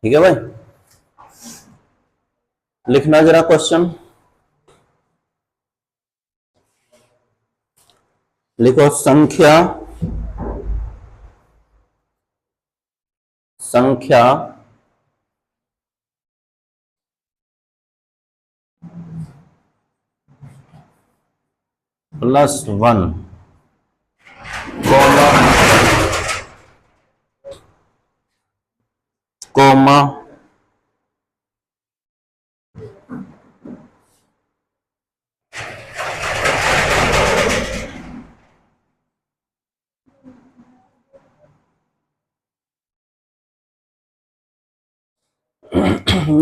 ठीक है भाई, लिखना जरा क्वेश्चन, लिखो संख्या संख्या +1 कोमा कोमा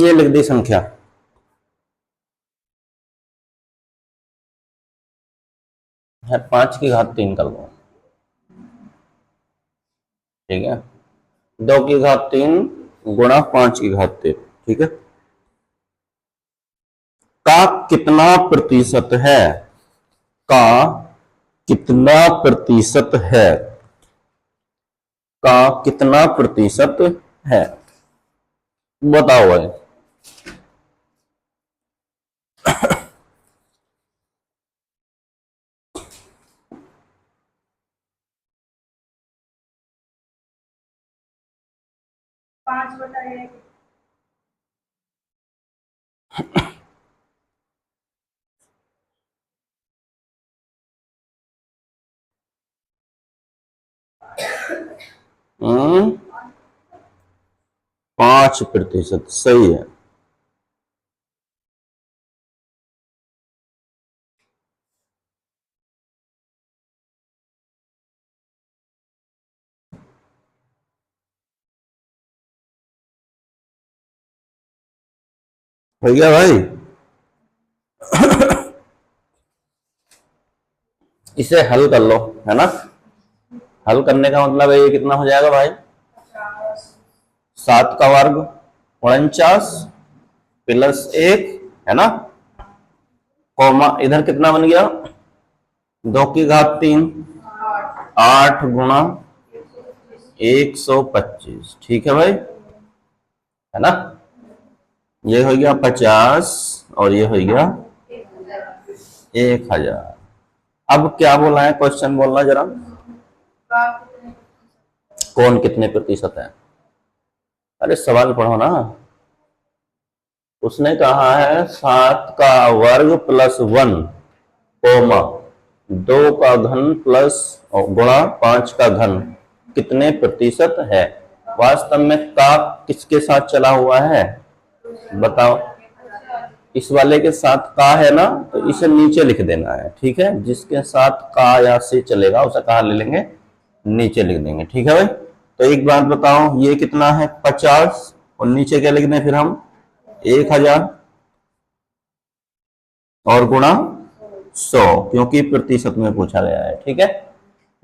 ये लिख दी संख्या। है 5 की घात 3 कर दो, ठीक है, 2 की घात 3 गुणा 5 की घात 3, ठीक है। का कितना प्रतिशत है, का कितना प्रतिशत है, का कितना प्रतिशत है, बताओ भाई। पांच बटा एक। हम्म 5% सही है। हो गया भाई। इसे हल कर लो, है ना। हल करने का मतलब है ये कितना हो जाएगा भाई, 7 का वर्ग 49 +1, है ना, कॉमा इधर कितना बन गया, 2 की घात 3 8 गुणा 125, ठीक है भाई, है ना। ये हो गया 50 और ये हो गया 1000। अब क्या बोला है, क्वेश्चन बोलना जरा, कौन कितने प्रतिशत है। अरे सवाल पढ़ो ना। उसने कहा है 7 का वर्ग +1 कोमा 2 का घन प्लस गुणा 5 का घन कितने प्रतिशत है। वास्तव में का किसके साथ चला हुआ है, बताओ। इस वाले के साथ का है ना, तो इसे नीचे लिख देना है, ठीक है। जिसके साथ का या से चलेगा उसे कहाँ ले लेंगे, नीचे लिख देंगे, ठीक है भाई। तो एक बात बताओ, ये कितना है 50 और नीचे क्या लिख दें फिर हम 1000 और गुणा 100, क्योंकि प्रतिशत में पूछा गया है, ठीक है।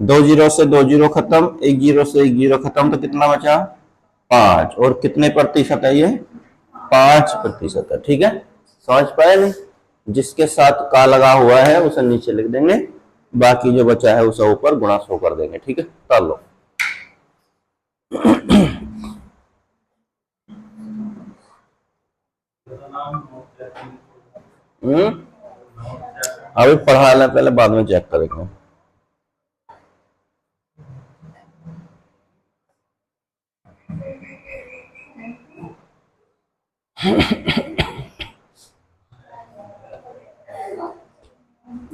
2 जीरो से 2 जीरो खत्म, 1 जीरो से 1 जीरो खत्म, तो कितना बचा 5, और कितने प्रतिशत है ये 5% है, ठीक है। समझ पाए नहीं। जिसके साथ का लगा हुआ है उसे नीचे लिख देंगे, बाकी जो बचा है उसे ऊपर गुणा 100 कर देंगे, ठीक है। कर लो। अभी पढ़ा लें पहले, बाद में चेक करेंगे।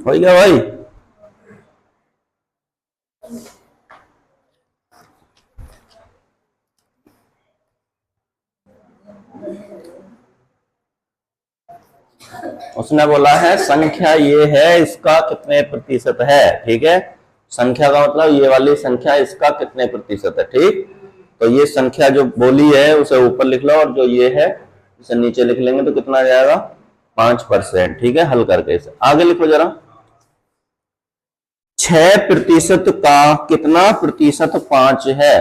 हो गया भाई। उसने बोला है संख्या ये है, इसका कितने प्रतिशत है, ठीक है। संख्या का मतलब ये वाली संख्या, इसका कितने प्रतिशत है, ठीक। तो ये संख्या जो बोली है उसे ऊपर लिख लो, और जो ये है इसे नीचे लिख लेंगे, तो कितना आ जाएगा 5%, ठीक है। हल करके इसे आगे लिखो जरा। 6% का कितना प्रतिशत 5 है,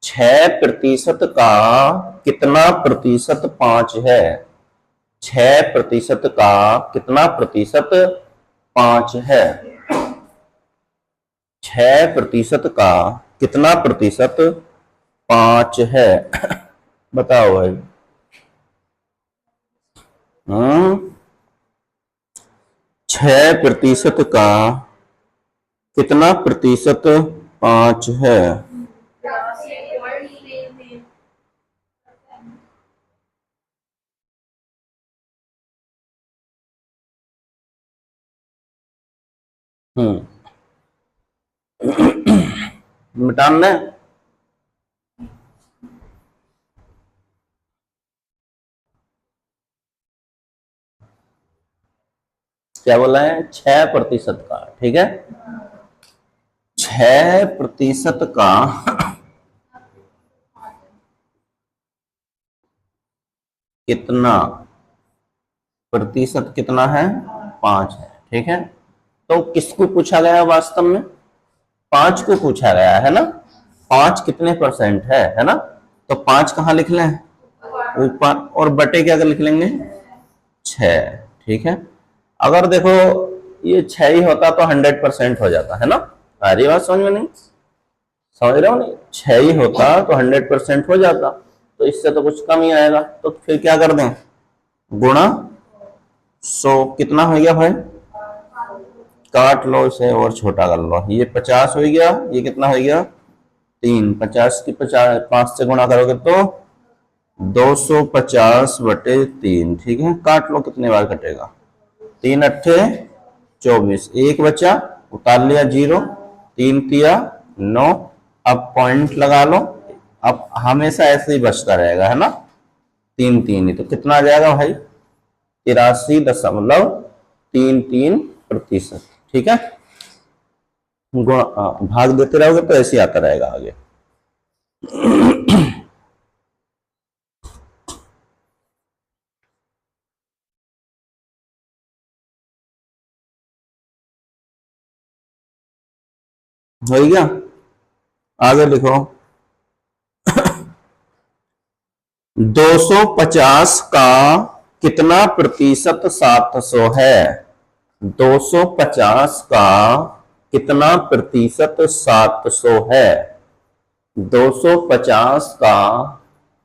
6% का कितना प्रतिशत 5 है, 6% का कितना प्रतिशत 5 है, 6% का कितना प्रतिशत 5 है। बताओ भाई। हम्म 6% का कितना प्रतिशत 5 है? हम्म मिटान है। क्या बोला है? 6% का, ठीक है। 6% का कितना प्रतिशत कितना है? 5 है, ठीक है। तो किसको पूछा गया है वास्तव में? 5 को पूछा गया है ना। 5 कितने परसेंट है ना। तो 5 कहाँ लिख लें? ऊपर, और बटे क्या कर लिख लेंगे? 6, ठीक है। अगर देखो ये 6 ही होता तो 100% हो जाता है ना। आ रही बात समझ में? नहीं समझ रहे हो? नहीं, 6 ही होता तो 100% हो जाता, तो इससे तो कुछ कम ही आएगा। तो फिर क्या कर दें? गुणा 100। कितना हो गया भाई? काट लो इसे और छोटा कर लो। ये 50 हो गया, ये कितना हो गया? 3। 50 की 5 से गुणा करोगे तो 250/3, ठीक है। काट लो, कितने बार कटेगा? 3 अट्ठे 24, एक बचा, उतार लिया 0, 3 तिया 9। अब पॉइंट लगा लो। अब हमेशा ऐसे ही बचता रहेगा है ना, 3 3 ही। तो कितना आ जाएगा भाई? 83.33%, ठीक है। भाग देते रहोगे तो ऐसे ही आता रहेगा आगे। हो गया? आगे लिखो। 250 का कितना प्रतिशत 700 है? 250 का कितना प्रतिशत 700 है? 250 का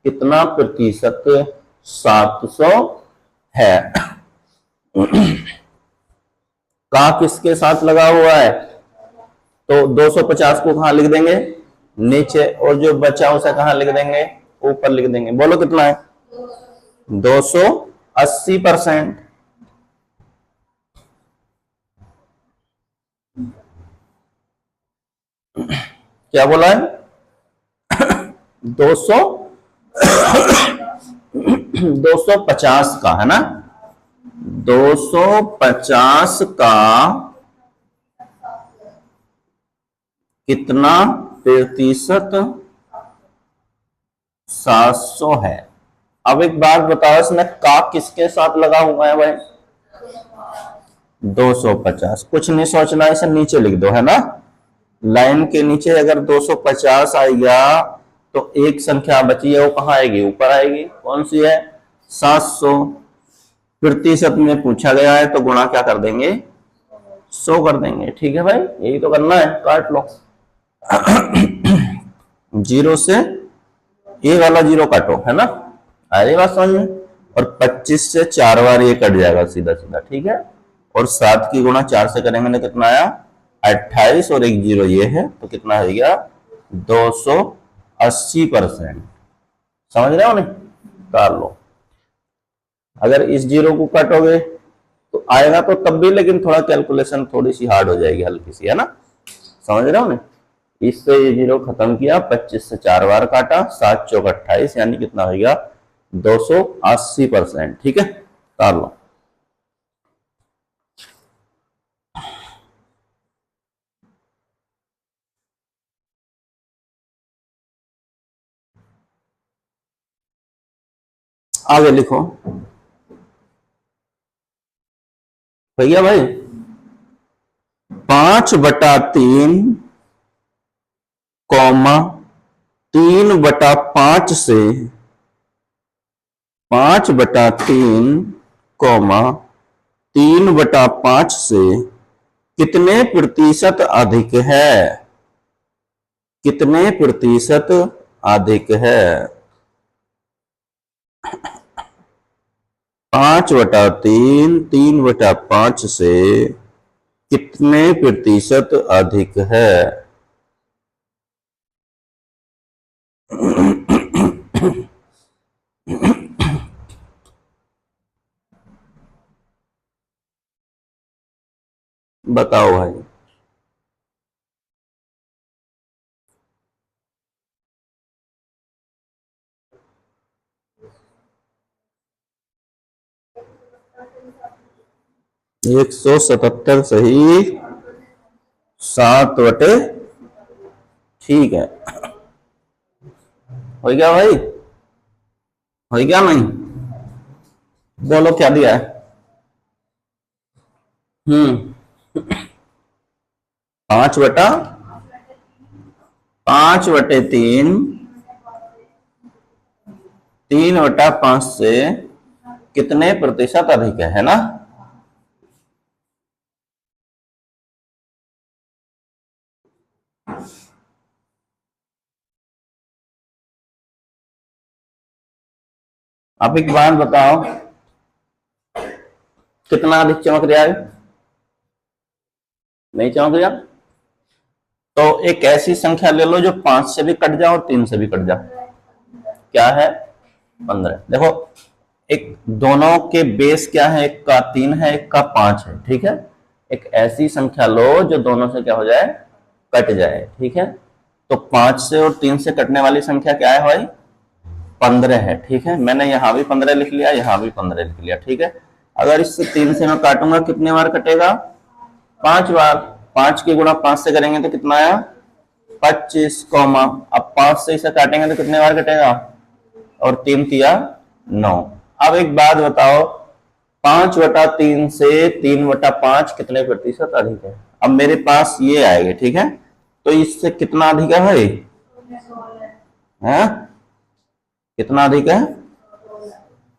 कितना प्रतिशत 700 है? का किसके साथ लगा हुआ है? तो 250 को कहां लिख देंगे? नीचे, और जो बचा उसे कहां लिख देंगे? ऊपर लिख देंगे। बोलो कितना है? 280%। क्या बोला है? 200 250 का है ना। 250 का कितना प्रतिशत 700 है? अब एक बात बताओ, इसमें का किसके साथ लगा हुआ है भाई? 250। कुछ नहीं सोचना, इसे नीचे लिख दो है ना। लाइन के नीचे अगर 250 आएगा तो एक संख्या बची है, वो कहां आएगी? ऊपर आएगी। कौन सी है? 700। प्रतिशत में पूछा गया है तो गुणा क्या कर देंगे? 100 कर देंगे, ठीक है भाई। यही तो करना है। काट लो। 0 से ये वाला 0 काटो है ना। अरे बात समझ में। और 25 से 4 बार ये कट जाएगा सीधा सीधा, ठीक है। और 7 की गुणा 4 से करेंगे तो कितना आया? 28, और एक 0 ये है, तो कितना हो गया? 280%। समझ रहे हो? नहीं कर लो। अगर इस 0 को काटोगे तो आएगा तो तब भी, लेकिन थोड़ा कैलकुलेशन थोड़ी सी हार्ड हो जाएगी, हल्की सी है ना। समझ रहे हो? नहीं, इससे ये 0 खत्म किया, 25 से 4 बार काटा, 7 चौक 28, यानी कितना हो गया? 280%, ठीक है। कर लो। आगे लिखो भैया भाई। 5/3 कौमा 3/5 से 5/3 कौमा 3/5 से कितने प्रतिशत अधिक है? कितने प्रतिशत अधिक है? 5/3 3/5 से कितने प्रतिशत अधिक है? बताओ भाई। 177 सही। 7/, ठीक है। हो गया भाई? हो गया नहीं? बोलो क्या दिया है? 5/, 5/3 3/5 से कितने प्रतिशत अधिक है ना? आप एक बात बताओ, कितना अधिक चमक रहा है? नहीं चमक रहा? तो एक ऐसी संख्या ले लो जो 5 से भी कट जाए और 3 से भी कट जाए। क्या है? 15। देखो, एक दोनों के बेस क्या है, एक का 3 है, एक का 5 है, ठीक है। एक ऐसी संख्या लो जो दोनों से क्या हो जाए, कट जाए, ठीक है। तो 5 से और 3 से कटने वाली संख्या क्या है भाई? 15 है, ठीक है। मैंने यहां भी 15 लिख लिया, यहां भी 15 लिख लिया, ठीक है। अगर इससे 3 से मैं काटूंगा कितने बार कटेगा? 5 बार। 5 की गुणा 5 से करेंगे तो कितना आया? 25, कौमा। अब 5 से इसे काटेंगे तो कितने बार कटेगा? और 3 तिया 9। अब एक बात बताओ, 5/3 से 3/5 कितने प्रतिशत अधिक है? अब मेरे पास ये आएगा, ठीक है। तो इससे कितना अधिक है भाई? है? कितना अधिक है?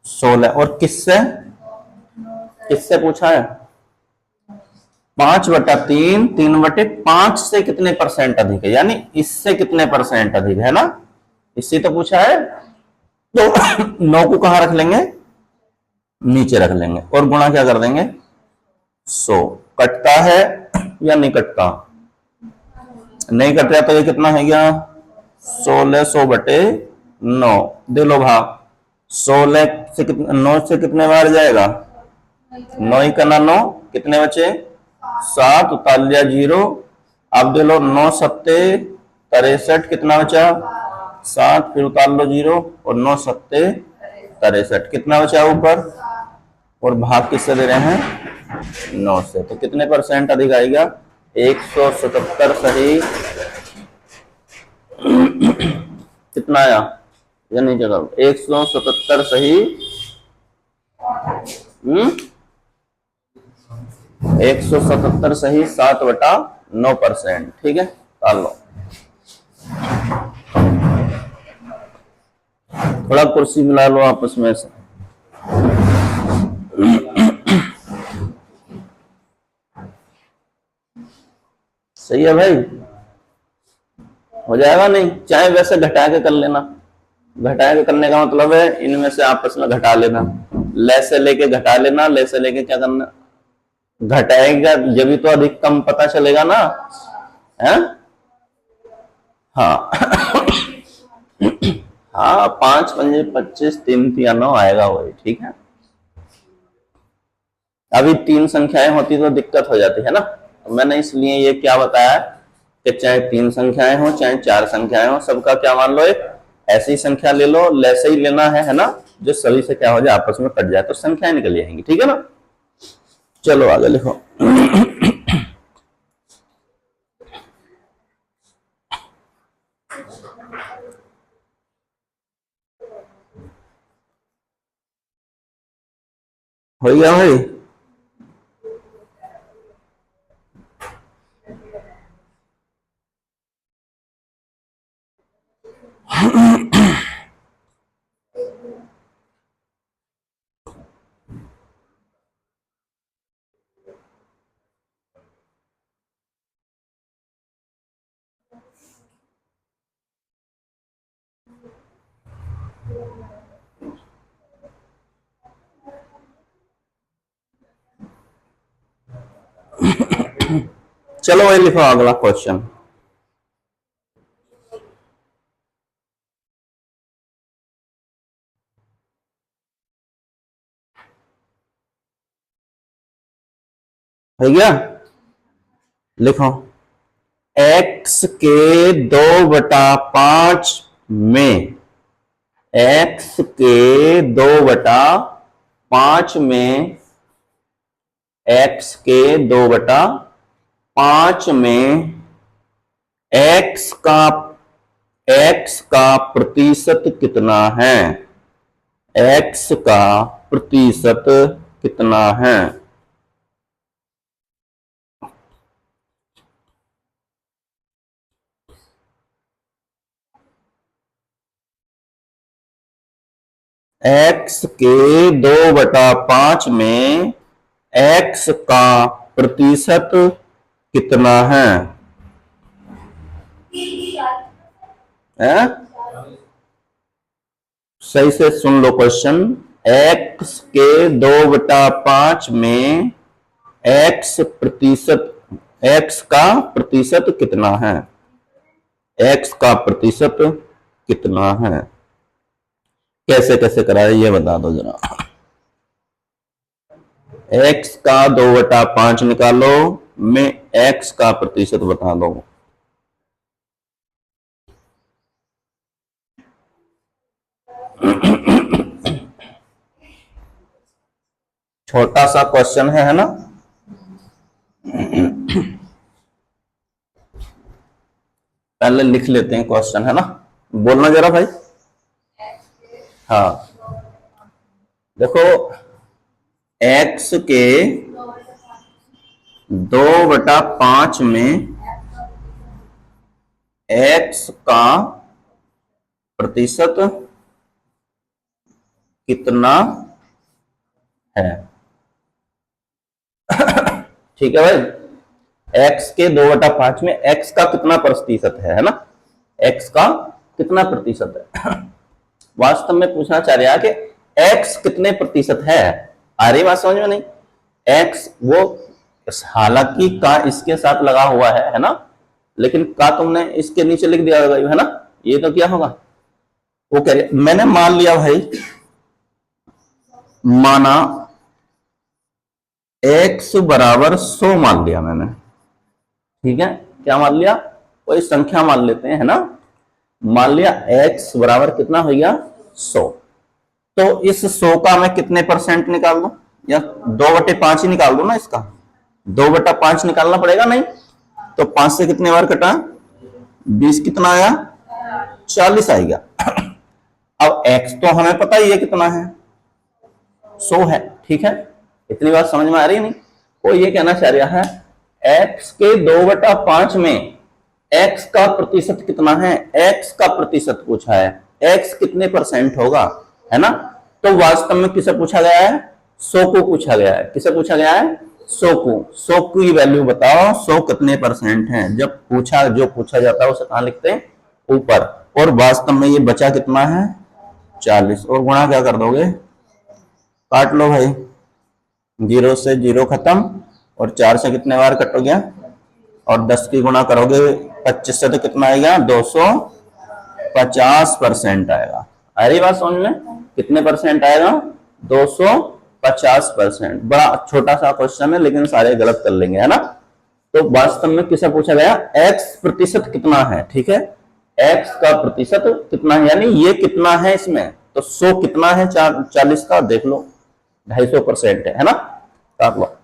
16। और किससे? किससे पूछा है? 5/3 3/5 से कितने परसेंट अधिक है, यानी इससे कितने परसेंट अधिक है ना? इससे तो पूछा है। तो 9 को कहां रख लेंगे? नीचे रख लेंगे और गुणा क्या कर देंगे? 100। कटता है या नहीं कटता? नहीं कट रहा तो ये कितना है गया? 1600/9। दे लो भाग। 16 से कितने, 9 से कितने बार जाएगा? 9 ही करना 9, कितने बचे? 7, उतार लिया 0। अब दे लो 9 7 63, कितना बचा? 7, फिर उतार लो 0, और 9 7 63, कितना बचा ऊपर? और भाग किससे दे रहे हैं? 9 से। तो कितने परसेंट अधिक आएगा? 177 सही। कितना आया? या नहीं जगह? 177 सही। 177 सही, 7/9%, ठीक है। डाल लो। थोड़ा कुर्सी मिला लो आपस में से। सही है भाई? हो जाएगा नहीं? चाहे वैसे घटा के कर लेना। घटा के करने का मतलब है इनमें से आपस में घटा लेना। ले से लेके घटा लेना, ले से लेके क्या करना? घटाएगा जब भी तो अधिकतम पता चलेगा ना, है? हाँ। हाँ, 5×5 = 25, 3×3 = 9 आएगा वही, ठीक है। अभी 3 संख्याएं होती तो दिक्कत हो जाती है ना, तो मैंने इसलिए ये क्या बताया कि चाहे 3 संख्याएं हो चाहे 4 संख्याएं हो, सबका क्या मान लो, एक ऐसी संख्या ले लो, लैसे ही लेना है ना, जो सभी से क्या हो जाए, आपस में कट जाए, तो संख्याएं निकल जाएंगी, ठीक है ना। चलो आगे लिखो। हो गया भाई? चलो वही लिखो अगला क्वेश्चन। हो गया, लिखो x के 2/5 में, x के 2/5 में, x के 2/5 में x का प्रतिशत कितना है? x का प्रतिशत कितना है? x के 2/5 में x का प्रतिशत कितना है? सही से सुन लो क्वेश्चन। x के 2/5 में x का प्रतिशत कितना है? x का प्रतिशत कितना है? कैसे कैसे कराए ये बता दो जरा। x का 2/5 निकालो, में x का प्रतिशत बता दो। छोटा सा क्वेश्चन है ना? पहले लिख लेते हैं क्वेश्चन, है ना? बोलना जरा भाई। हाँ देखो, x के 2/5 में x का प्रतिशत कितना है? ठीक है भाई, x के 2/5 में x का कितना प्रतिशत है ना? x का कितना प्रतिशत है? वास्तव में पूछना चाह रहा है कि x कितने प्रतिशत है। आ रही बात समझ में नहीं? x वो हालांकि का इसके साथ लगा हुआ है ना, लेकिन का तुमने इसके नीचे लिख दिया होगा, है ना? ये तो क्या होगा, वो कह रहे मैंने मान लिया भाई, माना x बराबर 100 मान लिया मैंने। ठीक है, क्या मान लिया? कोई संख्या मान लेते हैं, है ना? मान लिया x बराबर कितना हो गया? 100। तो इस 100 का मैं कितने परसेंट निकाल दूं? या 2/5 ही निकाल दूं ना? इसका 2/5 निकालना पड़ेगा नहीं? तो 5 से कितने बार कटा? 20 कितना आया? 40 आएगा। अब x तो हमें पता ही है कितना है, 100 है। ठीक है, इतनी बात समझ में आ रही नहीं? वो ये कहना चाह रहा है x के 2/5 में x का प्रतिशत कितना है? x का प्रतिशत पूछा है, x कितने परसेंट होगा, है ना? तो वास्तव में किसे पूछा गया है? 100 को पूछा गया है। किसे पूछा गया है? 100 को। 100 की वैल्यू बताओ, 100 कितने परसेंट है? जब पूछा, जो पूछा जाता है उसे कहां लिखते हैं? ऊपर। और वास्तव में ये बचा कितना है? 40। और गुणा क्या कर दोगे? काट लो भाई, 0 से 0 खत्म, और 4 से कितने बार कटोगे? और 10 की गुणा करोगे 25 से तो कितना आएगा? 250% आएगा। आ रही बात समझ में? कितने परसेंट आएगा? 250%। बड़ा छोटा सा क्वेश्चन है, लेकिन सारे गलत कर लेंगे, है ना? तो वास्तव में किसे पूछा गया? x प्रतिशत कितना है। ठीक है, x का प्रतिशत कितना है, यानी ये कितना है इसमें। तो 100 कितना है? 40 का देख लो, 250% है ना? काट लो।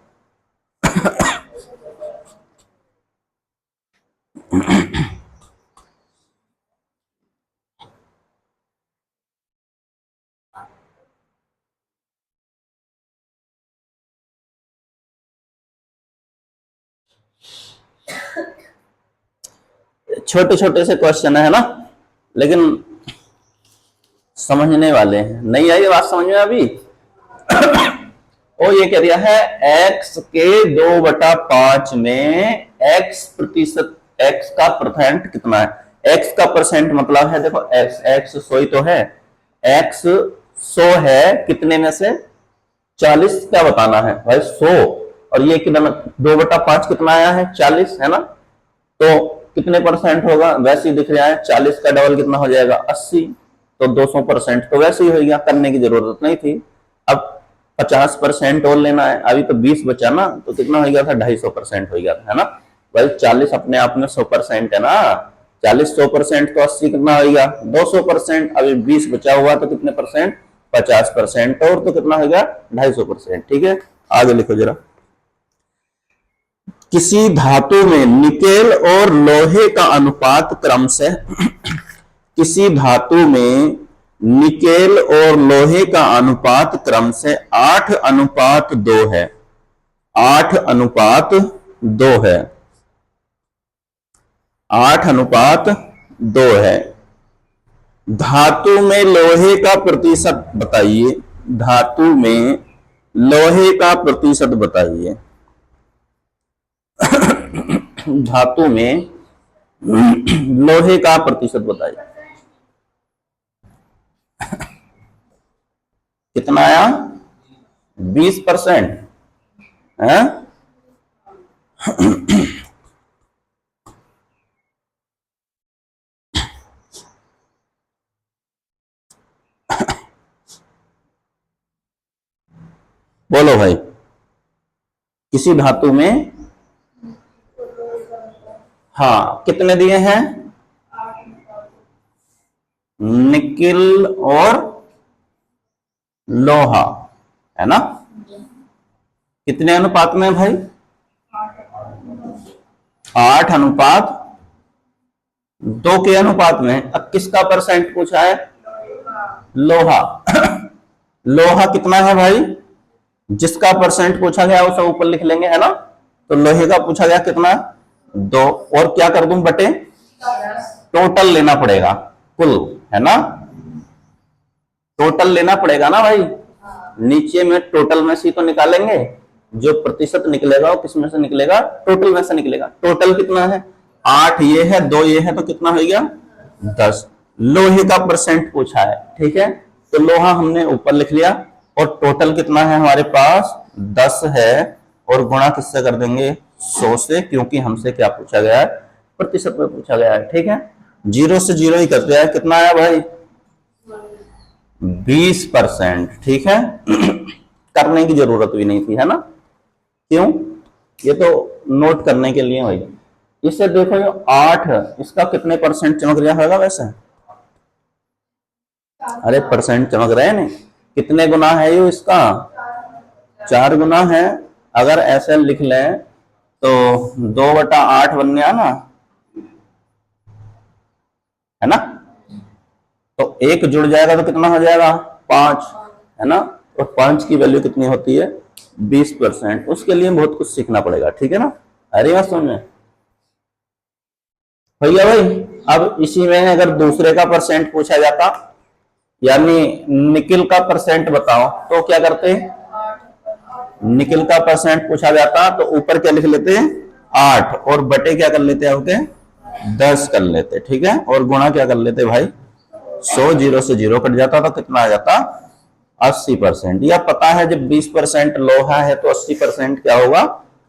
छोटे छोटे से क्वेश्चन है ना, लेकिन समझने वाले हैं। नहीं आई बात समझ में अभी? और ये कह रहा है x के 2/5 में x प्रतिशत, x का परसेंट कितना है? x का परसेंट मतलब है, देखो x 100 ही तो है, x 100 है कितने में से? 40 क्या बताना है भाई? 100। और ये कितना 2/5 कितना आया है 40 है ना, तो कितने परसेंट होगा, वैसे ही दिख रहा है 40 का डबल कितना हो जाएगा 80, तो 200% तो वैसे ही हो गया, करने की जरूरत नहीं थी। अब 50% और लेना है, अभी तो 20 बचा ना, तो कितना हो गया था 250% हो गया था, है ना भाई। 40 अपने आप में 100% है ना, 40 100% तो 80 कितना हो गया 200%। अभी 20 बचा हुआ तो कितने परसेंट 50% और, तो कितना हो गया 250%। ठीक है, आगे लिखो जरा। किसी धातु में निकेल और लोहे का अनुपात क्रमशः किसी धातु में निकेल और लोहे का अनुपात क्रमशः 8:2 है। 8:2 है। 8:2 है। धातु में लोहे का प्रतिशत बताइए। धातु में लोहे का प्रतिशत बताइए। धातु में लोहे का प्रतिशत बताइए। कितना आया 20% है। बोलो भाई, किसी धातु में हाँ कितने दिए हैं, निकिल और लोहा, है ना। कितने अनुपात में भाई 8:2 के अनुपात में। अब किसका परसेंट पूछा है, लोहा। लोहा कितना है भाई, जिसका परसेंट पूछा गया उसे ऊपर लिख लेंगे, है ना। तो लोहे का पूछा गया कितना 2, और क्या कर दूं बटे टोटल लेना पड़ेगा कुल, है ना। टोटल लेना पड़ेगा ना भाई, नीचे में टोटल में से तो निकालेंगे, जो प्रतिशत निकलेगा वो किस में से निकलेगा, टोटल में से निकलेगा। टोटल कितना है 8 ये है 2 ये है, तो कितना हो गया 10। लोहे का परसेंट पूछा है, ठीक है, तो लोहा हमने ऊपर लिख लिया, और टोटल कितना है हमारे पास 10 है, और गुणा किससे कर देंगे 100 से, क्योंकि हमसे क्या पूछा गया है प्रतिशत में पूछा गया है। ठीक है, 0 से 0 ही करते हैं, कितना आया भाई 20%। ठीक है, करने की जरूरत भी नहीं थी, है ना। क्यों, ये तो नोट करने के लिए भाई। इससे देखो ये 8 इसका कितने परसेंट चमक रहा होगा वैसे, अरे परसेंट चमक रहे हैं नहीं, कितने गुना है ये इसका 4 गुना है। अगर ऐसे लिख लें तो 2/8 बन गया ना, है ना। तो 1 जुड़ जाएगा तो कितना हो जाएगा 5, है ना। और 5 की वैल्यू कितनी होती है 20%। उसके लिए बहुत कुछ सीखना पड़ेगा, ठीक है ना। अरे बात समझ भैया भाई। अब इसी में अगर दूसरे का परसेंट पूछा जाता, यानी निकिल का परसेंट बताओ, तो क्या करते, निकिल का परसेंट पूछा जाता तो ऊपर क्या लिख लेते 8, और बटे क्या कर लेते होते 10 कर लेते, ठीक है, और गुणा क्या कर लेते भाई 100, 0 से 0 कट जाता तो कितना आ जाता 80%। या पता है जब 20% लोहा है तो 80% क्या होगा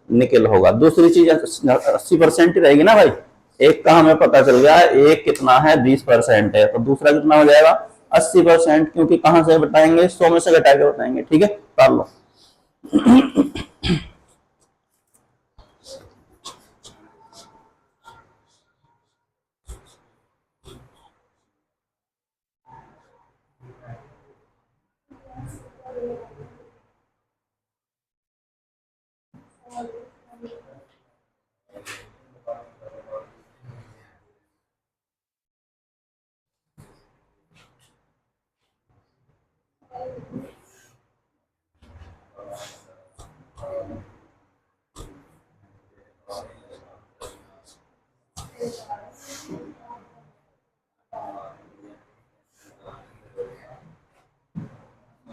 निकिल होगा। दूसरी चीज 80% ही रहेगी ना भाई, एक का हमें पता चल गया एक कितना है 20% है, तो दूसरा कितना हो जाएगा 80%, क्योंकि कहां से बताएंगे 100 में से घटा के बताएंगे। ठीक है, कर लो।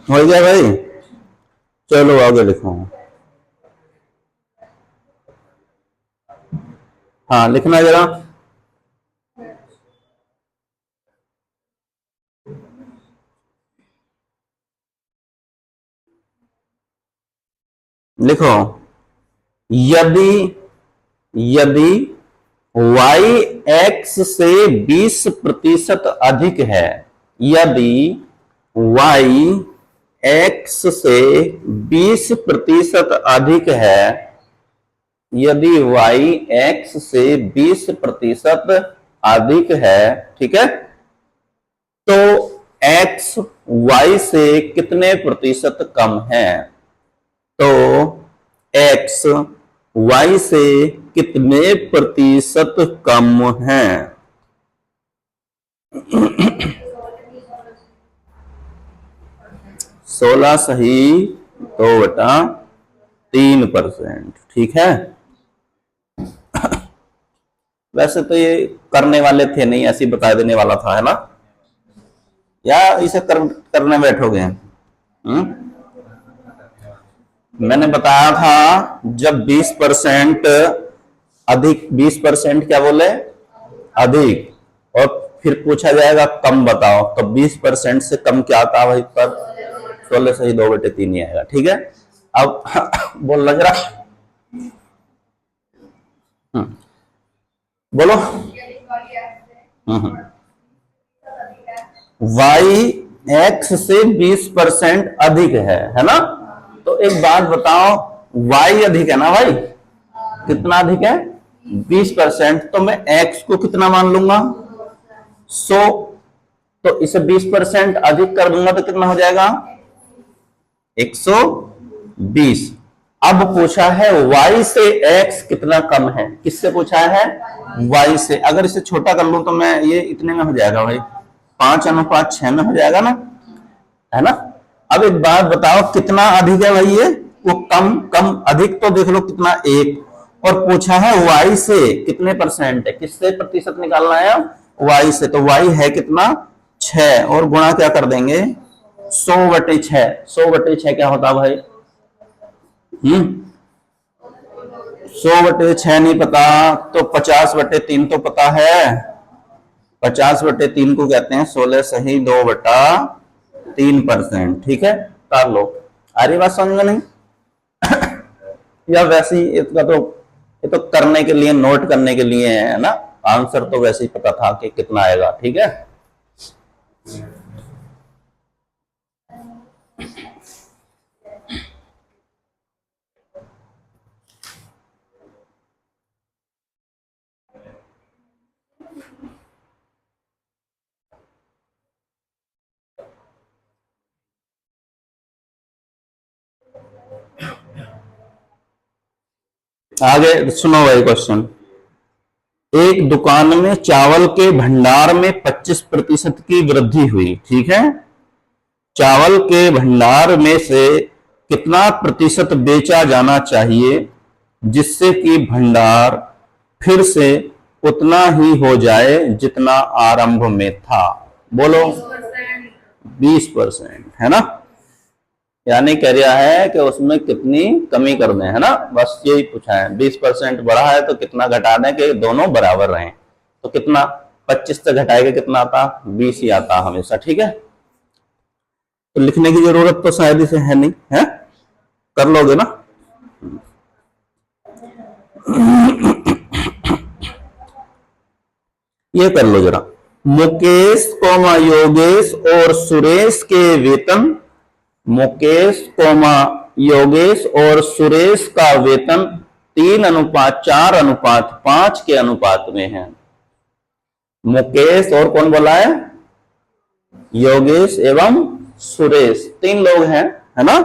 हो गया भाई, चलो आगे लिखो। हाँ लिखना जरा। लिखो यदि यदि y x से 20% अधिक है, यदि y x से 20% अधिक है, यदि y x से 20% अधिक है, ठीक है, तो x y से कितने प्रतिशत कम है? तो x y से कितने प्रतिशत कम है? 16 सही, 2/3%, ठीक है। वैसे तो ये करने वाले थे नहीं, ऐसे ही बता देने वाला था, है ना, या इसे करने बैठोगे? मैंने बताया था जब 20% अधिक, 20% क्या बोले, अधिक, और फिर पूछा जाएगा कम बताओ, तो 20% से कम क्या आता भाई? पर 16 सही, 2/3 ही आएगा, ठीक है। अब बोल लग रहा, बोलो। y x से 20% अधिक है ना? तो एक बात बताओ, y अधिक है ना भाई? कितना अधिक है? 20%। तो मैं x को कितना मान लूंगा? 100। तो इसे 20% अधिक कर दूंगा तो कितना हो जाएगा? 120। अब पूछा है y से x कितना कम है। किससे पूछा है? y से। अगर इसे छोटा कर लूं तो मैं, ये इतने में हो जाएगा भाई, 5:6 में हो जाएगा ना, है ना। अब एक बात बताओ, कितना अधिक है भाई? ये वो कम, कम अधिक तो देख लो कितना, 1। और पूछा है y से कितने परसेंट है, किससे प्रतिशत निकालना है? y से। तो y है कितना? 6, और गुणा क्या कर देंगे? 100/6। 100/6 क्या होता भाई? 100/6 नहीं पता तो 50/3 तो पता है। 50/3 को कहते हैं 16 सही, 2/3%, ठीक है। कर लो। आ रही बात समझ में नहीं? या वैसे ही इसका तो, ये तो करने के लिए, नोट करने के लिए है ना, आंसर तो वैसे ही पता था कि कितना आएगा, ठीक है। आगे सुनो भाई क्वेश्चन। एक दुकान में चावल के भंडार में 25% की वृद्धि हुई, ठीक है। चावल के भंडार में से कितना प्रतिशत बेचा जाना चाहिए जिससे कि भंडार फिर से उतना ही हो जाए जितना आरंभ में था? बोलो। 20%, है ना। यानी कह रहा है कि उसमें कितनी कमी कर दें, है ना, बस यही पूछा है। 20% बढ़ा है तो कितना घटा दें कि दोनों बराबर रहें। तो कितना, 25 से घटाएगा कितना आता? 20 ही आता हमेशा, ठीक है। तो लिखने की जरूरत तो शायद इसे है नहीं, है, कर लोगे ना। ये कर लो जरा। मुकेश कोमा योगेश और सुरेश के वेतन, मुकेश कोमा योगेश और सुरेश का वेतन 3:4:5 के अनुपात में है। मुकेश और कौन बोला है? योगेश एवं सुरेश, 3 लोग हैं, है ना।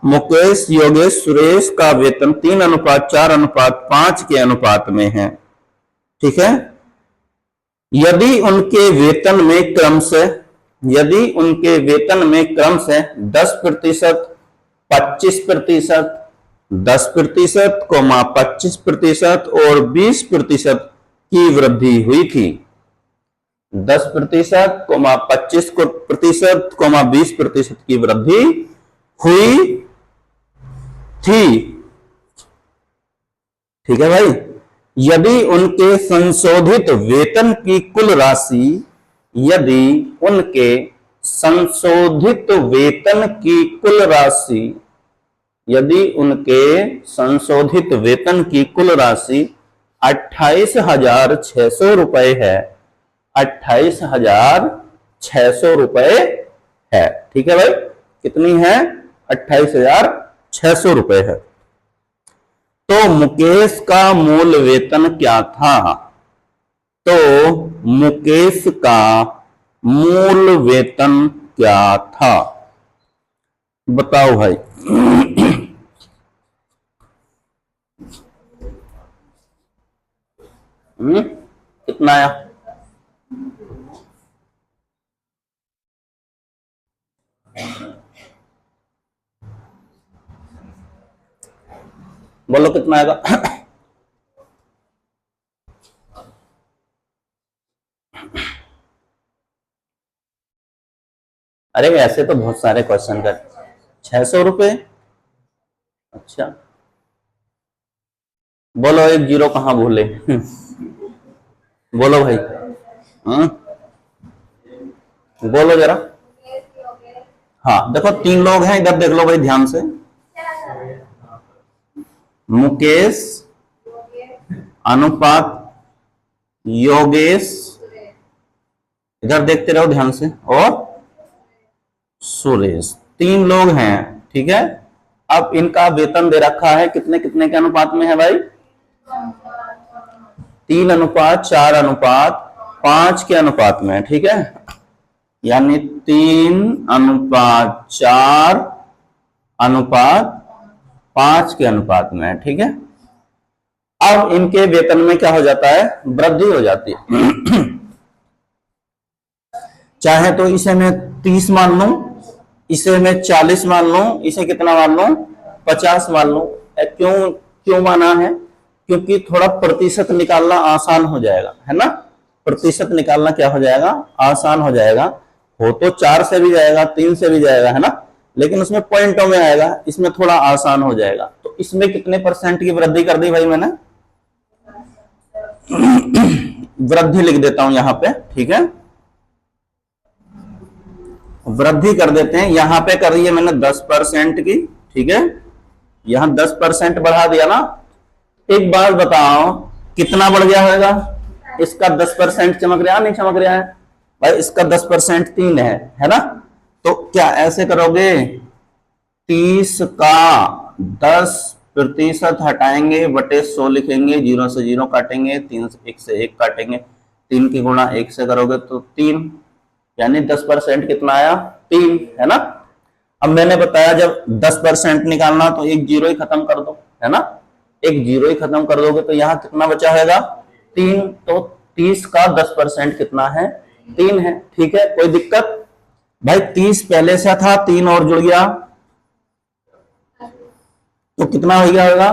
मुकेश, योगेश, सुरेश का वेतन 3:4:5 के अनुपात में है, ठीक है। यदि उनके वेतन में क्रमशः 10%, 25%, 10%, 25% और 20% की वृद्धि हुई थी। 10%, 25%, 20% की वृद्धि हुई थी, ठीक है भाई। यदि उनके संशोधित वेतन की कुल राशि, यदि उनके संशोधित वेतन की कुल राशि यदि उनके संशोधित वेतन की कुल राशि 28,600 रुपए है, 28,600 रुपए है, ठीक है भाई, कितनी है? 28,600 रुपए है। तो मुकेश का मूल वेतन क्या था? तो मुकेश का मूल वेतन क्या था? बताओ भाई। कितना आया? बोलो कितना आएगा? अरे ऐसे तो बहुत सारे क्वेश्चन कर। 600 रुपए। अच्छा, बोलो एक जीरो कहाँ भूले? बोलो भाई। बोलो जरा। हाँ देखो, 3 लोग हैं इधर, देख लो भाई ध्यान से। मुकेश अनुपात योगेश, इधर देखते रहो ध्यान से, और सुरेश, 3 लोग हैं, ठीक है। अब इनका वेतन दे रखा है कितने कितने के अनुपात में है भाई? 3:4:5 के अनुपात में, ठीक है। यानी 3:4:5 के अनुपात में, ठीक है। अब इनके वेतन में क्या हो जाता है? वृद्धि हो जाती है। चाहे तो इसे मैं 30 मान लूं, इसे मैं 40 मान लूं, इसे कितना मान लूं? 50 मान लूं। क्यों क्यों माना है? क्योंकि थोड़ा प्रतिशत निकालना आसान हो जाएगा, है ना। प्रतिशत निकालना क्या हो जाएगा? आसान हो जाएगा। हो तो 4 से भी जाएगा, 3 से भी जाएगा, है ना, लेकिन उसमें पॉइंटों में आएगा, इसमें थोड़ा आसान हो जाएगा। तो इसमें कितने % की वृद्धि कर दी भाई मैंने? वृद्धि लिख देता हूं यहां पे, ठीक है। वृद्धि कर देते हैं, यहां पे कर दी है मैंने 10% की, ठीक है। यहां 10% बढ़ा दिया ना। एक बात बताओ, कितना बढ़ गया होगा? इसका 10% चमक रहा नहीं चमक रहा है भाई? इसका 10% 3 है ना। तो क्या ऐसे करोगे? 30 का 10% हटाएंगे बटे 100 लिखेंगे, 0 से 0 काटेंगे, 3 से 1 से 1 काटेंगे, 3 की गुणा 1 से करोगे तो 3, यानी 10% कितना आया? 3, है ना। अब मैंने बताया जब 10% निकालना तो एक जीरो ही खत्म कर दो, है ना। एक जीरो ही खत्म कर दोगे तो यहां कितना बचा रहेगा? 3। तो 30 का 10% कितना है? 3 है, ठीक है। कोई दिक्कत भाई? 30 पहले से था, 3 और जुड़ गया तो कितना हो गया होगा?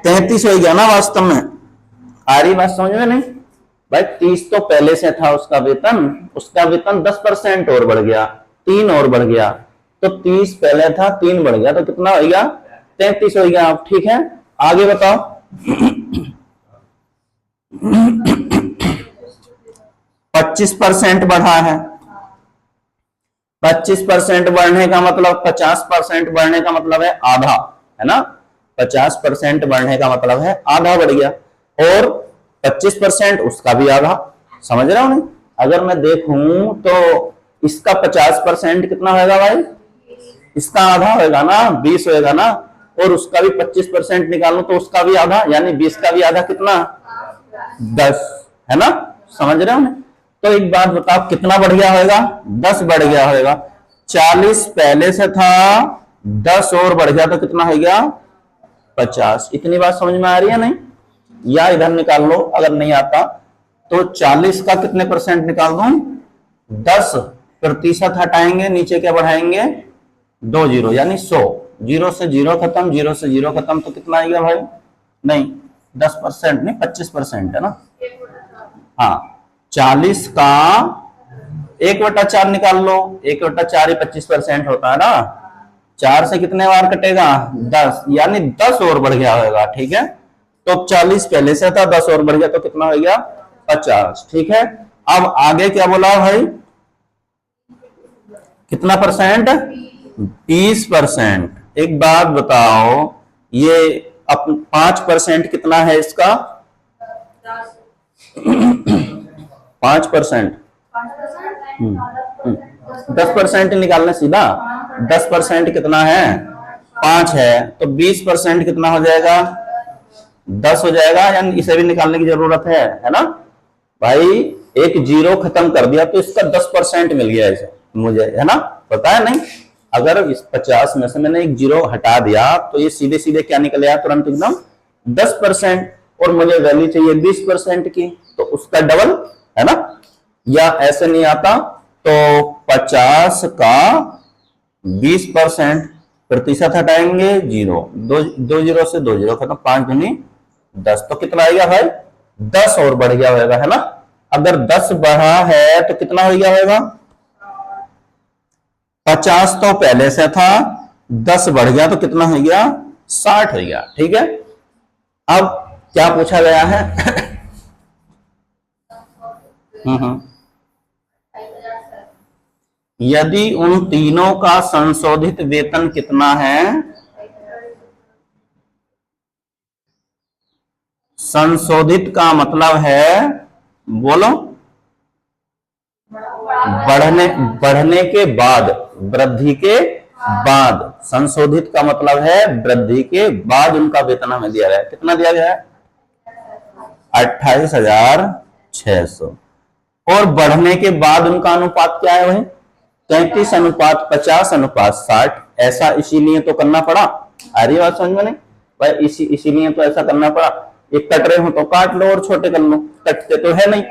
33 हो गया ना वास्तव में। आ रही बात समझ में नहीं भाई? 30 तो पहले से था उसका वेतन 10% और बढ़ गया, 3 और बढ़ गया, तो 30 पहले था, 3 बढ़ गया, तो कितना हो गया? 33 हो गया, ठीक है। आगे बताओ। 25% बढ़ा है। 25% बढ़ने का मतलब 50% बढ़ने का मतलब है आधा, है ना। 50% बढ़ने का मतलब है आधा बढ़ गया, और 25% उसका भी आधा। समझ रहे हो नहीं? अगर मैं देखूं तो इसका 50% कितना होगा भाई? इसका आधा होगा ना, 20 होगा ना, और उसका भी 25% निकालूं तो उसका भी आधा, यानी 20 का भी आधा कितना? 10, है ना। समझ रहे हो ना? तो एक बात बताओ, कितना बढ़ गया होगा? 10 बढ़ गया होगा। 40 पहले से था, 10 और बढ़ गया तो कितना हो गया? 50। इतनी बात समझ में आ रही है नहीं? या इधर निकाल लो अगर नहीं आता तो। 40 का कितने % निकाल दूं? 10% हटाएंगे, नीचे क्या बढ़ाएंगे? 2 जीरो, यानी 100। 0 से 0 खत्म, 0 से 0 खत्म, तो कितना आएगा भाई? नहीं 10% नहीं, 25% है ना। हाँ, 40 का 1/4 निकाल लो। 1/4 ही 25% होता है ना। 4 से कितने बार कटेगा? 10, यानी 10 और बढ़ गया होगा, ठीक है। तो 40 पहले से था, 10 और बढ़ गया तो कितना हो गया? 50, ठीक है। अब आगे क्या बोला भाई? कितना %? 20%। एक बात बताओ, ये 5% कितना है इसका? 5%। 10% निकालना सीधा। 10% कितना है? 5 है। तो 20% कितना हो जाएगा? 10 हो जाएगा, यानी इसे भी निकालने की जरूरत है ना भाई। एक जीरो खत्म कर दिया तो इसका 10% मिल गया इसे मुझे, है ना? पता है नहीं? अगर इस 50 में से मैंने एक जीरो हटा दिया तो ये सीधे सीधे क्या निकल आया तुरंत एकदम? 10%। और मुझे वैल्यू चाहिए 20% की, तो उसका डबल, है ना? या ऐसे नहीं आता तो 50 का 20%, प्रतिशत हटाएंगे जीरो, दो जीरो से दो जीरो खत्म, 5 दूनी 10, तो कितना आएगा भाई? 10 और बढ़ गया होगा, है ना? अगर 10 बढ़ा है तो कितना हो गया होगा? 50 तो पहले से था, 10 बढ़ गया तो कितना हो गया? 60 हो गया। ठीक है, अब क्या पूछा गया है? हम्म। यदि उन तीनों का संशोधित वेतन कितना है? संशोधित का मतलब है, बोलो, बढ़ने बढ़ने के बाद, वृद्धि के बाद। संशोधित का मतलब है वृद्धि के बाद उनका वेतन हमें दिया गया है। कितना दिया गया है? 28,600। और बढ़ने के बाद उनका अनुपात क्या है भाई? 33:50:60। ऐसा इसीलिए तो करना पड़ा। आ रही बात समझ में नहीं भाई? इसीलिए तो ऐसा करना पड़ा। ये कट रहे हो तो काट लो और छोटे कर लो, कटते तो है नहीं।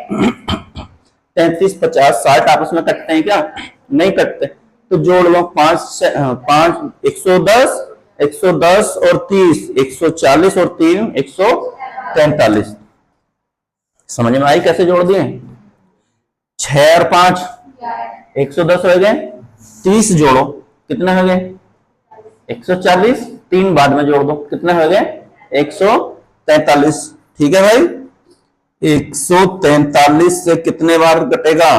33, 50, 60 आपस में कटते हैं क्या? नहीं कटते। तो जोड़ लो, 5 110, 110 और 30, 140 और 3 143। समझ में आई कैसे जोड़ दिए? 6 और 5 110 हो गए, 30 जोड़ो कितने हो गए? 140, 3 बाद में जोड़ दो कितने हो गए? 143। ठीक है भाई, 143 से कितने बार कटेगा?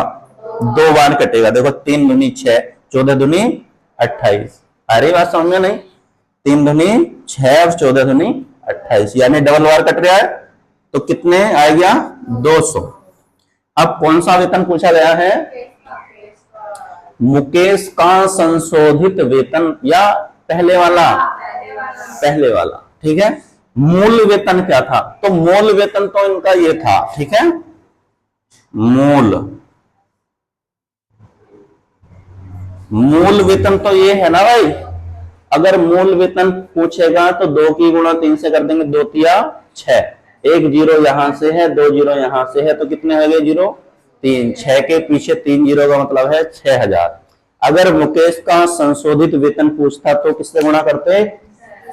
2 बार कटेगा। देखो, 3 दूनी 6, 14 दूनी 28। अरे बात समझ में नहीं? 3 दूनी 6 और 14 दूनी 28, यानी डबल बार कट रहा है। तो कितने आ गया? 200। अब कौन सा वेतन पूछा गया है? मुकेश का संशोधित वेतन, या पहले वाला? पहले वाला। ठीक है, मूल वेतन क्या था? तो मूल वेतन तो इनका ये था। ठीक है, मूल मूल वेतन तो ये है ना भाई। अगर मूल वेतन पूछेगा तो 2 की गुणा 3 से कर देंगे, 2 तिया 6, एक जीरो यहां से है, 2 जीरो यहां से है, तो कितने हो गए जीरो? 3। 6 के पीछे 3 जीरो का मतलब है 6,000। अगर मुकेश का संशोधित वेतन पूछता तो किससे गुणा करते?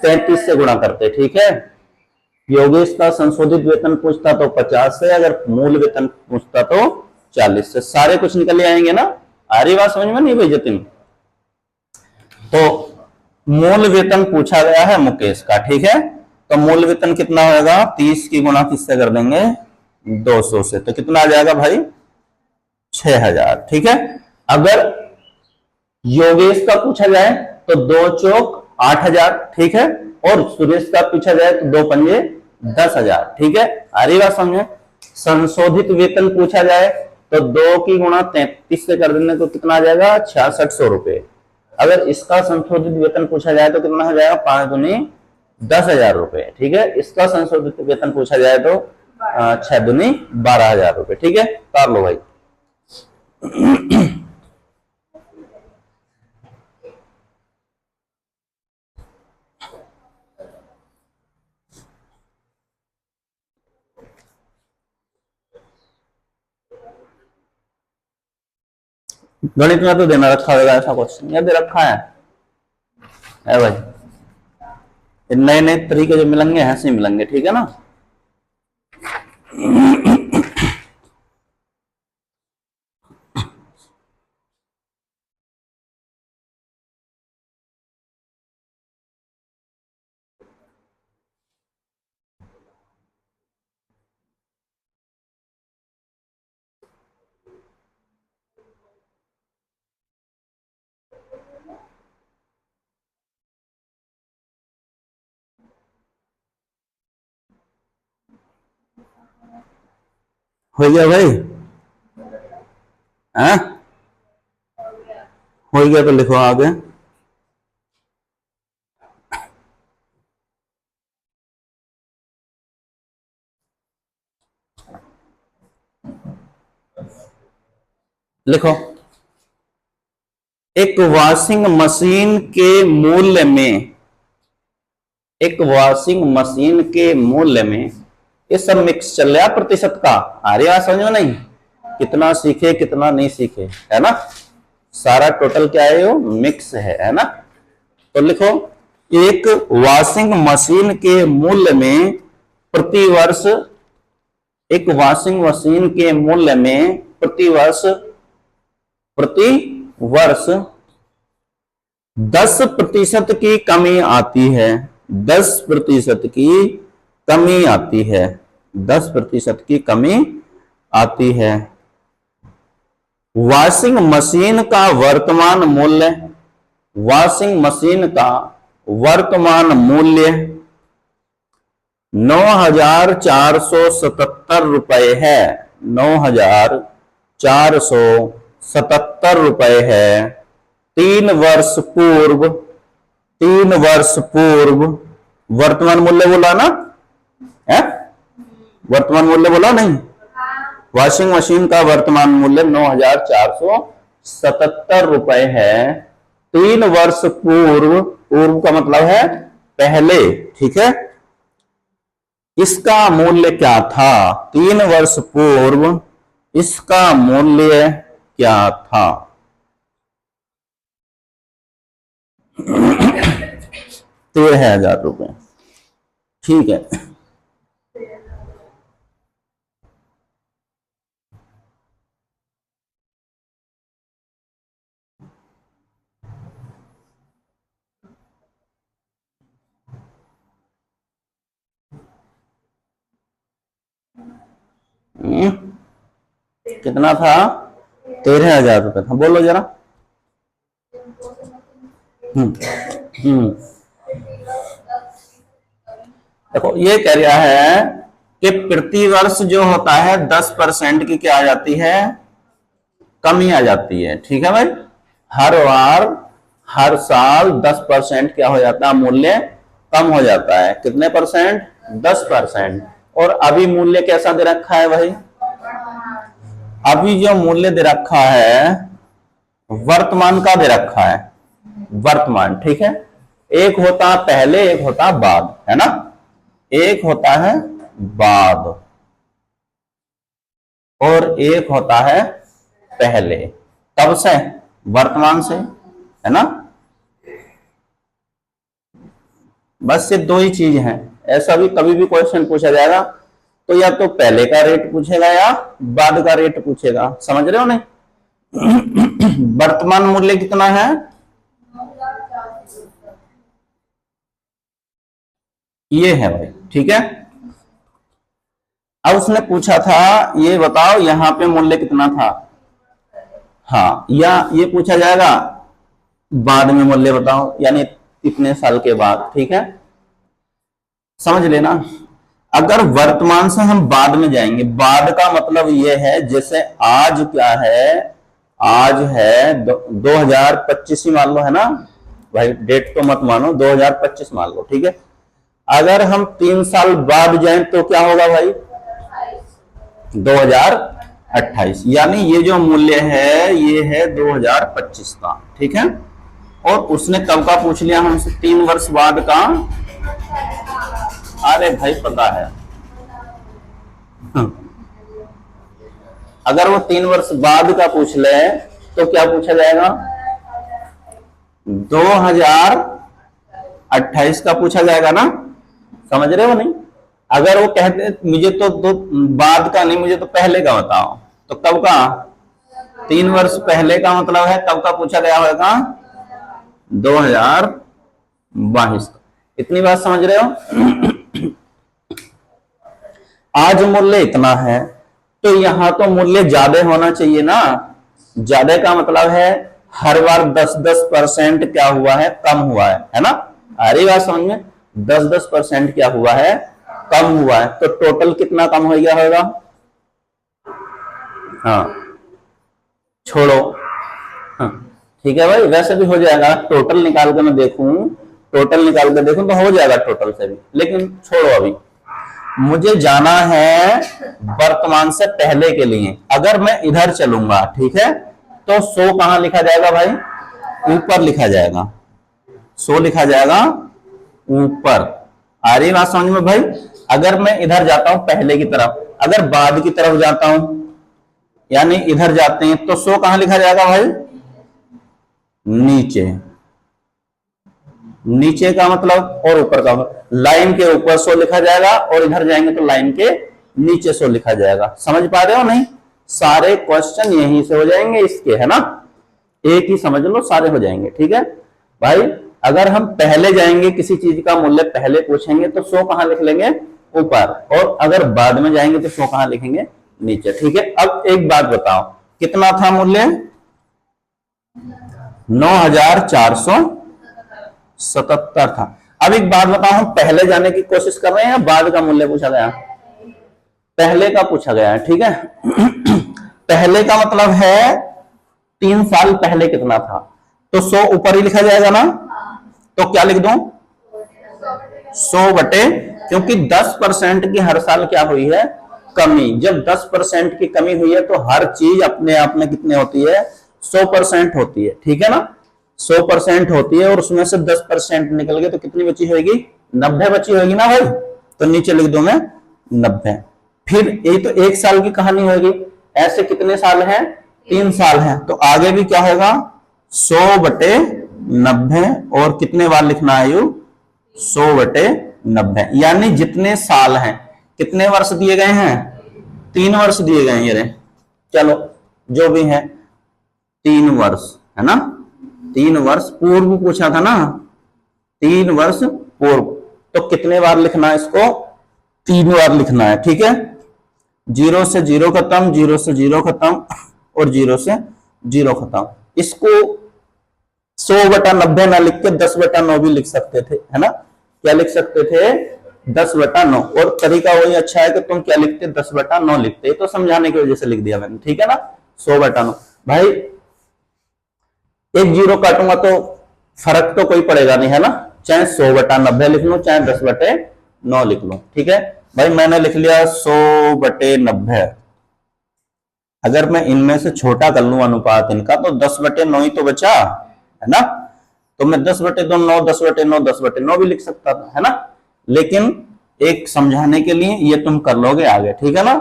33 से गुणा करते। ठीक है, योगेश का संशोधित वेतन पूछता तो 50 से, अगर मूल वेतन पूछता तो 40 से। सारे कुछ निकल आएंगे ना? आ रही बात समझ में नहीं भाई जतिन? तो मूल वेतन पूछा गया है मुकेश का। ठीक है, तो मूल वेतन कितना होगा? 30 की गुणा किससे कर देंगे? 200 से। तो कितना आ जाएगा भाई? 6,000। ठीक है, अगर योगेश का पूछा जाए तो 2 चौक 8,000। ठीक है, और सुरेश का पूछा जाए तो 2 पंजे 10,000। ठीक है, आ रही बात समझे? संशोधित वेतन पूछा जाए तो 2 की गुणा 33 से कर देने तो कितना आ जाएगा? 6600 रुपए। अगर इसका संशोधित वेतन पूछा जाए तो कितना हो जाएगा? 5 दूनी 10,000 रुपए। ठीक है, इसका संशोधित वेतन पूछा जाए तो 6 दूनी 12,000 रुपए। ठीक है, कर लो भाई। गणित में तो देना रखा होगा ऐसा क्वेश्चन, या दे रखा है भाई? नए नए तरीके जो मिलेंगे ऐसे ही मिलेंगे। ठीक है ना? हो गया भाई? हाँ, हो गया तो लिखो आगे। लिखो, एक वॉशिंग मशीन के मूल्य में, एक वॉशिंग मशीन के मूल्य में, ये सब मिक्स चल रहा है प्रतिशत का। आ रही बात समझ में नहीं? कितना सीखे कितना नहीं सीखे, है ना? सारा टोटल क्या है? वो मिक्स है ना? तो लिखो, एक वॉशिंग मशीन के मूल्य में प्रति वर्ष, एक वॉशिंग मशीन के मूल्य में प्रति वर्ष, प्रति वर्ष 10% की कमी आती है। 10% की कमी आती है। 10% की कमी आती है। वॉशिंग मशीन का वर्तमान मूल्य, वॉशिंग मशीन का वर्तमान मूल्य 9,477 रुपए है। 9,477 रुपए है। 3 वर्ष पूर्व, 3 वर्ष पूर्व वर्तमान मूल्य बोला ना? है वर्तमान मूल्य बोला नहीं? वॉशिंग मशीन का वर्तमान मूल्य 9,477 रुपए है। 3 वर्ष पूर्व, पूर्व का मतलब है पहले, ठीक है? इसका मूल्य क्या था? 3 वर्ष पूर्व इसका मूल्य क्या था? 13,000 रुपए, ठीक है। कितना था? 13,000 रुपए था। बोलो जरा। देखो, ये कह रहा है कि प्रति वर्ष जो होता है 10% की क्या आ जाती है? कमी आ जाती है, ठीक है भाई? हर बार, हर साल 10% क्या हो जाता है? मूल्य कम हो जाता है। कितने परसेंट? 10%। और अभी मूल्य कैसा दे रखा है भाई? अभी जो मूल्य दे रखा है वर्तमान का दे रखा है, वर्तमान, ठीक है? एक होता पहले, एक होता बाद, है ना? एक होता है बाद और एक होता है पहले। कब से? वर्तमान से, है ना? बस ये दो ही चीज हैं। ऐसा भी कभी भी क्वेश्चन पूछा जाएगा तो या तो पहले का रेट पूछेगा या बाद का रेट पूछेगा। समझ रहे हो नहीं? वर्तमान मूल्य कितना है? ये है भाई, ठीक है? अब उसने पूछा था ये बताओ यहां पे मूल्य कितना था? हाँ, या ये पूछा जाएगा बाद में मूल्य बताओ, यानी इतने साल के बाद, ठीक है? समझ लेना। अगर वर्तमान से हम बाद में जाएंगे, बाद का मतलब ये है जैसे आज क्या है? आज है 2025 ही मान लो, है ना भाई? डेट तो मत मानो, 2025 मान लो, ठीक है? अगर हम 3 साल बाद जाएं तो क्या होगा भाई? 2028। यानी ये जो मूल्य है ये है 2025 का, ठीक है? और उसने कब का पूछ लिया हमसे? 3 वर्ष बाद का। अरे भाई पता है। अगर वो 3 वर्ष बाद का पूछ ले तो क्या पूछा जाएगा? 2028 का पूछा जाएगा ना? समझ रहे हो नहीं? अगर वो कहते मुझे तो बाद का नहीं, मुझे तो पहले का बताओ, तो कब का? 3 वर्ष पहले का मतलब है कब का पूछा गया होगा? 2022 का। इतनी बात समझ रहे हो? आज मूल्य इतना है तो यहां तो मूल्य ज्यादा होना चाहिए ना? ज्यादा का मतलब है हर बार 10-10% क्या हुआ है? कम हुआ है ना? आ रही बात समझ में? 10-10% क्या हुआ है? कम हुआ है। तो टोटल कितना कम हो गया होगा? हाँ छोड़ो, हाँ ठीक है भाई, वैसे भी हो जाएगा। टोटल निकाल के मैं देखूं, टोटल निकाल के देखूं तो हो जाएगा टोटल से भी, लेकिन छोड़ो अभी। मुझे जाना है वर्तमान से पहले के लिए। अगर मैं इधर चलूंगा, ठीक है, तो 100 कहां लिखा जाएगा भाई? ऊपर लिखा जाएगा, 100 लिखा जाएगा ऊपर। आ रही बात समझ में भाई? अगर मैं इधर जाता हूं पहले की तरफ, अगर बाद की तरफ जाता हूं, यानी इधर जाते हैं, तो 100 कहां लिखा जाएगा भाई? नीचे। नीचे का मतलब और ऊपर का मतलब, लाइन के ऊपर 100 लिखा जाएगा और इधर जाएंगे तो लाइन के नीचे 100 लिखा जाएगा। समझ पा रहे हो नहीं? सारे क्वेश्चन यहीं से हो जाएंगे इसके, है ना? एक ही समझ लो, सारे हो जाएंगे। ठीक है भाई, अगर हम पहले जाएंगे, किसी चीज का मूल्य पहले पूछेंगे तो 100 कहां लिख लेंगे? ऊपर, और अगर बाद में जाएंगे तो 100 कहां लिखेंगे? नीचे। ठीक है, अब एक बात बताओ, कितना था मूल्य? 9477 था। अब एक बात बताओ, हम पहले जाने की कोशिश कर रहे हैं या बाद का मूल्य पूछा गया? पहले का पूछा गया है। ठीक है पहले का मतलब है 3 साल पहले कितना था, तो 100 ऊपर ही लिखा जाएगा ना? तो क्या लिख दूं? 100 बटे, क्योंकि 10% की हर साल क्या हुई है? कमी। जब 10% की कमी हुई है तो हर चीज अपने आप में कितने होती है? 100% होती है। ठीक है ना? 100% होती है, और उसमें से 10% निकल गए तो कितनी बची होगी? 90 बची होगी ना भाई? तो नीचे लिख दो मैं 90। फिर ये तो 1 साल की कहानी होगी, ऐसे कितने साल हैं? 3 साल हैं, तो आगे भी क्या होगा? 100 बटे 90, और कितने बार लिखना है? 100 बटे 90, यानी जितने साल हैं। कितने वर्ष दिए गए हैं? 3 वर्ष दिए गए हैं। ये चलो जो भी है, 3 वर्ष है ना? 3 वर्ष पूर्व पूछा था ना? 3 वर्ष पूर्व, तो कितने बार लिखना है इसको? 3 बार लिखना है। ठीक है, 0 से 0 खत्म, 0 से 0 खत्म, और 0 से 0 खत्म। इसको 100 बटा 90 ना लिख के 10 बटा 9 भी लिख सकते थे, है ना? क्या लिख सकते थे? 10 बटा 9। और तरीका वही अच्छा है कि तुम क्या लिखते? 10 बटा 9 लिखते। तो समझाने की वजह से लिख दिया मैंने। ठीक है ना? 100 बटा 9। भाई एक 0 काटूंगा तो फर्क तो कोई पड़ेगा नहीं, है ना? चाहे 100 बटा 90 लिख लो, चाहे 10 बटे 9 लिख लो। ठीक है भाई, मैंने लिख लिया 100 बटे 90। अगर मैं इनमें से छोटा कर लूं अनुपात इनका, तो 10 बटे 9 ही तो बचा, है ना? तो मैं 10 बटे 2 9, 10 बटे 9 10 बटे 9 भी लिख सकता था, है ना? लेकिन एक समझाने के लिए ये तुम कर लोगे आगे। ठीक है ना?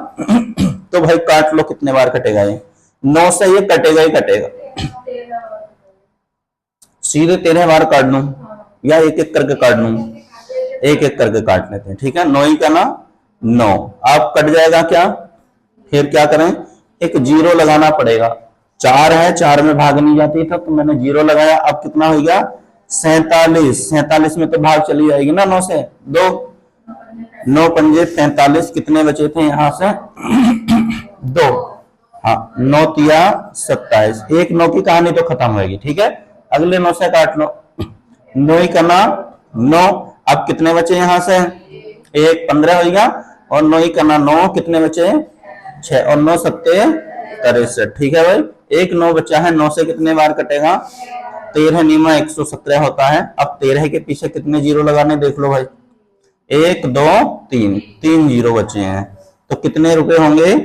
तो भाई काट लो, कितने बार कटेगा ये? 9 से ये कटेगा ही कटेगा। सीधे 13 बार काट लूं या एक एक करके काट लूं? एक एक करके काट लेते हैं। ठीक है, 9 ही का ना 9, आप कट जाएगा क्या? फिर क्या करें? एक 0 लगाना पड़ेगा। 4 है, 4 में भाग नहीं जाती था, तो मैंने 0 लगाया। अब कितना हो गया? 47। 47 में तो भाग चली जाएगी ना 9 से। 2 9 पंजे 45, कितने बचे थे यहां से? 2। हाँ, 9 तिया 27। एक 9 की कहानी तो खत्म होगी। ठीक है, अगले 9 से काट लो। 9 ही करना 9। अब कितने बचे यहां से? 1 15 हो गया, और 9 ही करना 9, कितने बचे? 6, और 9 सत्ते 63। ठीक है भाई, एक 9 बचा है। 9 से कितने बार कटेगा? 13 नीमा 117 होता है। अब 13 के पीछे कितने 0 लगाने देख लो भाई? 1 2 3, 3 0 बचे हैं, तो कितने रुपए होंगे?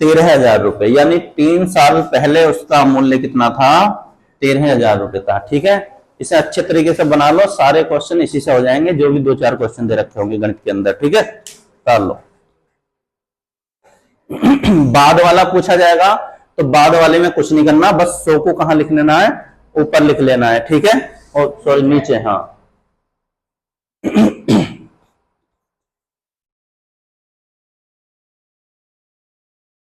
13,000 रुपए। यानी 3 साल पहले उसका मूल्य कितना था? 13,000 रुपए था। ठीक है, इसे अच्छे तरीके से बना लो, सारे क्वेश्चन इसी से हो जाएंगे, जो भी 2-4 क्वेश्चन दे रखे होंगे गणित के अंदर। ठीक है, कर लो। बाद वाला पूछा जाएगा, तो बाद वाले में कुछ नहीं करना, बस 100 को कहां लिख लेना है? ऊपर लिख लेना है। ठीक है, और सॉरी नीचे, हाँ